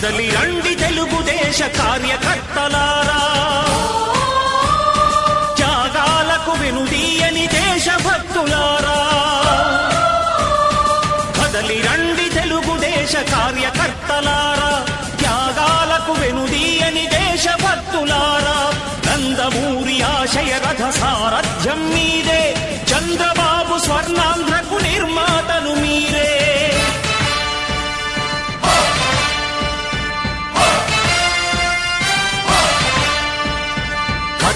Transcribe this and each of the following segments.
కదలి రండి తెలుగుదేశ కార్యకర్తలారా, త్యాగాలకు వెనుదీయని దేశభక్తులారా. కదలి రండి తెలుగుదేశ కార్యకర్తలారా, త్యాగాలకు వెనుదీయని దేశభక్తులారా. నందమూరి ఆశయ రథ సారథ్యం మీదే, చంద్రబాబు స్వర్ణాంధ్రకు నిర్మాతలు మీరే.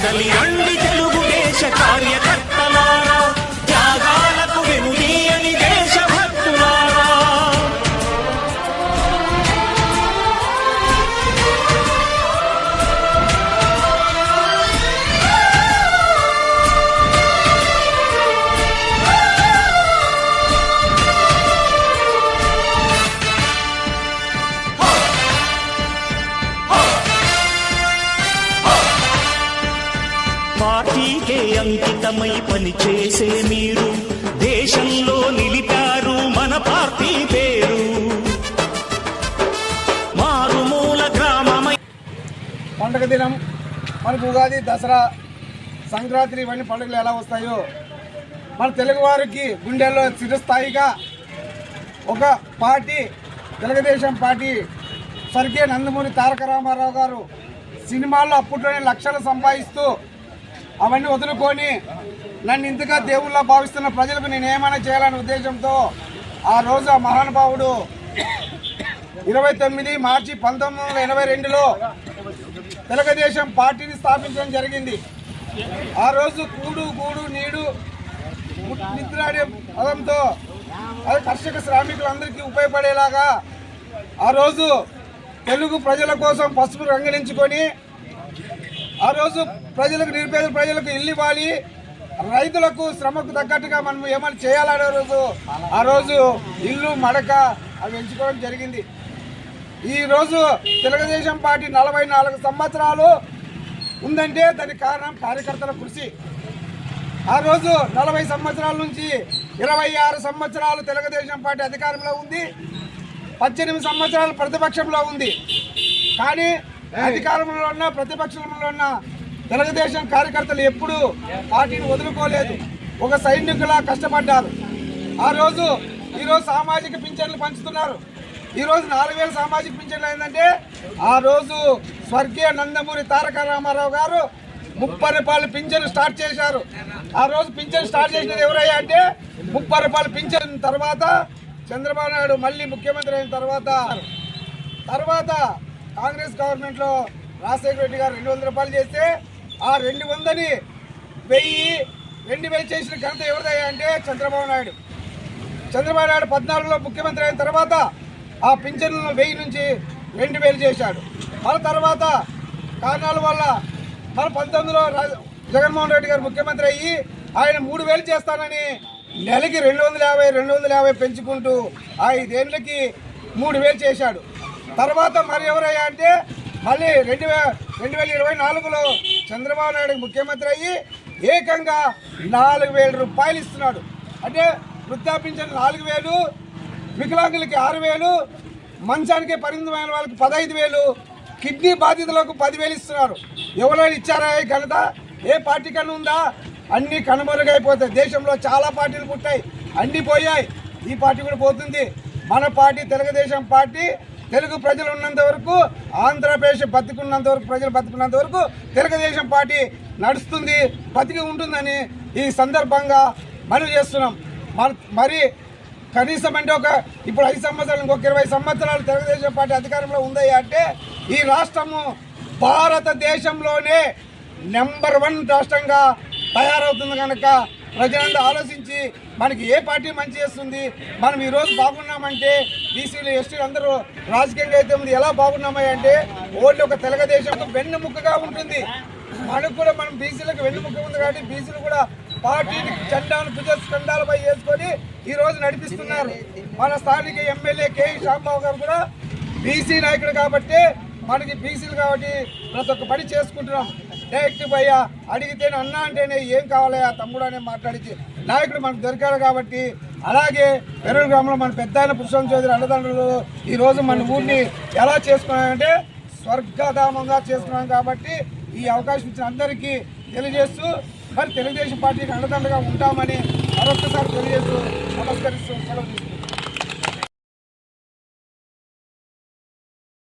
కదలి రండి తెలుగుదేశ కార్యకర్తలారా, త్యాగాలకు వెనుదీయని దేశభక్తులారా. పార్టీకే అంకితమై పనిచేసే మీరు దేశంలో నిలిపారు మన పార్టీ పేరు. మారుమూల గ్రామమై పండుగ దినం మనకు ఉగాది, దసరా, సంక్రాంతి ఇవన్నీ పండుగలు ఎలా వస్తాయో మన తెలుగువారికి గుండెల్లో చిరస్థాయిగా ఒక పార్టీ, తెలుగుదేశం పార్టీ. స్వర్గీయ నందమూరి తారక రామారావు గారు సినిమాల్లో అప్పట్లోనే లక్షలు సంపాదిస్తూ అవన్నీ వదులుకొని నన్ను ఇంతగా దేవుళ్ళ భావిస్తున్న ప్రజలకు నేను ఏమైనా చేయాలనే ఉద్దేశంతో ఆ రోజు ఆ మహానుభావుడు 29 మార్చి 1982లో తెలుగుదేశం పార్టీని స్థాపించడం జరిగింది. ఆ రోజు కూడు గూడు నీడు నిద్రాడే పదంతో అది కర్షక శ్రామికులందరికీ ఉపయోగపడేలాగా ఆ రోజు తెలుగు ప్రజల కోసం పసుపు రంగలించుకొని ఆ రోజు ప్రజలకు, నిరుపేద ప్రజలకు ఇల్లు ఇవ్వాలి, రైతులకు శ్రమకు తగ్గట్టుగా మనం ఏమైనా చేయాలనే ఆ రోజు ఇల్లు మడక అవి ఎంచుకోవడం జరిగింది. ఈరోజు తెలుగుదేశం పార్టీ 44 సంవత్సరాలు ఉందంటే దానికి కారణం కార్యకర్తల కృషి. ఆ రోజు 40 సంవత్సరాల నుంచి 26 సంవత్సరాలు తెలుగుదేశం పార్టీ అధికారంలో ఉంది, 18 సంవత్సరాలు ప్రతిపక్షంలో ఉంది. కానీ అధికారంలో ఉన్న ప్రతిపక్షంలో ఉన్న తెలుగుదేశం కార్యకర్తలు ఎప్పుడు పార్టీని వదులుకోలేదు, ఒక సైనికులా కష్టపడ్డారు. ఈరోజు సామాజిక పింఛన్లు పంచుతున్నారు. ఈరోజు 4000 సామాజిక పింఛన్లు అయిందంటే ఆ రోజు స్వర్గీయ నందమూరి తారక రామారావు గారు 30 రూపాయల పింఛన్ స్టార్ట్ చేశారు. ఆ రోజు పింఛన్ స్టార్ట్ చేసినది ఎవరయ్యా అంటే 30 రూపాయల పింఛన్ తర్వాత చంద్రబాబు నాయుడు మళ్ళీ ముఖ్యమంత్రి అయిన తర్వాత కాంగ్రెస్ గవర్నమెంట్లో రాజశేఖర రెడ్డి గారు 200 రూపాయలు చేస్తే ఆ 200ని 2000 చేసిన ఘనత ఎవరిదయ్యా అంటే చంద్రబాబు నాయుడు 14లో ముఖ్యమంత్రి అయిన తర్వాత ఆ పింఛన్లను 1000 నుంచి 2000 చేశాడు. మన తర్వాత కారణాల వల్ల మన 19లో జగన్మోహన్ రెడ్డి గారు ముఖ్యమంత్రి అయ్యి ఆయన 3000 చేస్తానని నెలకి 250 పెంచుకుంటూ 5 ఏళ్ళకి 3000 చేశాడు. తర్వాత మరి ఎవరయ్యా అంటే మళ్ళీ 2024లో చంద్రబాబు నాయుడు ముఖ్యమంత్రి అయ్యి ఏకంగా 4000 రూపాయలు ఇస్తున్నాడు. అంటే వృద్ధాపించిన 4000, వికలాంగులకి 6000, మంచానికి పరిమితమైన వాళ్ళకి 15000, కిడ్నీ బాధితులకు 10,000 ఇస్తున్నారు. ఎవరైనా ఇచ్చారా ఈ ఘనత? ఏ పార్టీ కన్నా ఉందా? అన్నీ కనుమరుగైపోతాయి. దేశంలో చాలా పార్టీలు పుట్టాయి, అన్నీ పోయాయి. ఈ పార్టీ కూడా పోతుంది. మన పార్టీ తెలుగుదేశం పార్టీ తెలుగు ప్రజలు ఉన్నంత వరకు, ఆంధ్రప్రదేశ్ బతికున్నంత వరకు, ప్రజలు బతుకున్నంత వరకు తెలుగుదేశం పార్టీ నడుస్తుంది, బతికి ఉంటుందని ఈ సందర్భంగా మనవి చేస్తున్నాం. మరి కనీసం అంటే ఇప్పుడు 5 సంవత్సరాలు, ఇంకొక 20 సంవత్సరాలు తెలుగుదేశం పార్టీ అధికారంలో ఉందయ్యా అంటే ఈ రాష్ట్రము భారతదేశంలోనే నెంబర్ 1 రాష్ట్రంగా తయారవుతుంది. కనుక ప్రజలందరూ ఆలోచించి మనకి ఏ పార్టీ మంచి చేస్తుంది, మనం ఈరోజు బాగున్నామంటే బీసీలు, ఎస్టీలు అందరూ రాజకీయంగా అయితే ఉంది ఎలా బాగున్నామా అంటే ఓన్లీ ఒక తెలుగుదేశం వెన్నుముక్కగా ఉంటుంది. మనకు కూడా మనం బీసీలకు వెన్నుముక్క ఉంది కాబట్టి బీసీలు కూడా పార్టీని చండాలు భుజస్కండాలపై వేసుకొని ఈరోజు నడిపిస్తున్నారు. మన స్థానిక ఎమ్మెల్యే కే శ్యాంబాబు గారు కూడా బీసీ నాయకుడు కాబట్టి మనకి బీసీలు కాబట్టి ప్రతి ఒక్క పని చేసుకుంటున్నాం. డైరెక్ట్ పోయా అడిగితేనే అన్న అంటేనే ఏం కావాలయా తమ్ముడు అనే మాట్లాడించి నాయకుడు మనకు దొరికాడు కాబట్టి అలాగే పెరూరు గ్రామంలో మన పెద్ద ఆయన పురుషోత్తమ చౌదరి అండదండలు ఈరోజు మన ఊరిని ఎలా చేసుకున్నామంటే స్వర్గధామంగా చేసుకున్నాం. కాబట్టి ఈ అవకాశం ఇచ్చిన అందరికీ తెలియజేస్తూ మరి తెలుగుదేశం పార్టీకి అండదండగా ఉంటామని మరొకసారి తెలియజేస్తూ నమస్కరిస్తూ సెలవు తీసుకుంటాం.